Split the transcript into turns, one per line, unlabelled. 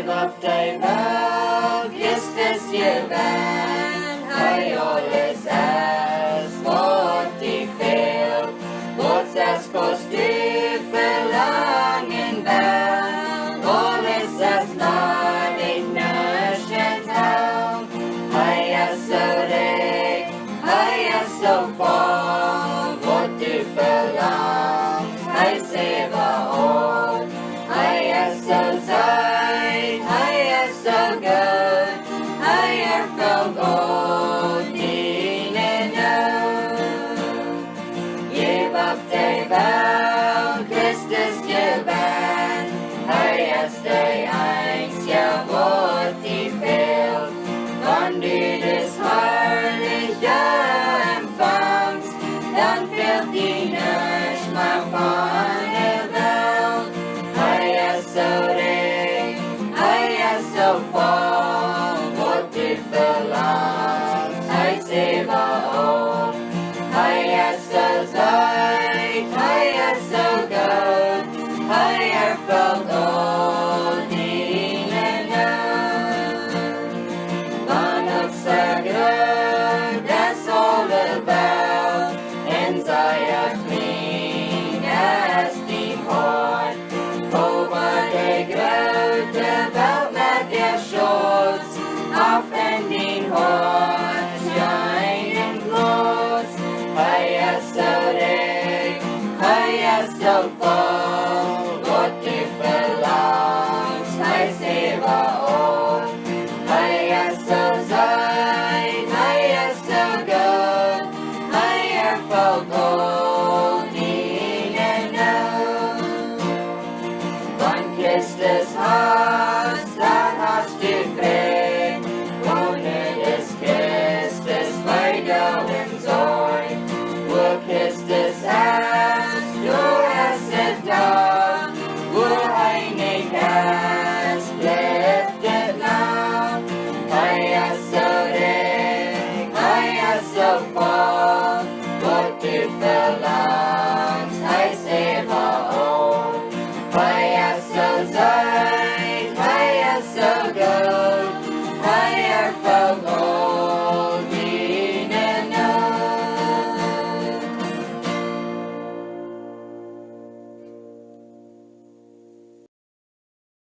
auf die Welt, Christus gewandt, hei alles es, wat die fehlt, was es kost du verlangen will, alles es laat ich nöschen tell, hei es so reich, hei es so voll, wat du verlangst, hei seva ord, hei es so zeit, hei es so good, hei from God dienen nu. Give up die Welt, Christus gewandt, hei es die eins, ja wat die fehlt, wann du das Herrliche empfangst, dann fehlt die nicht mehr von der Welt. Hei es so reich, hei es so voll,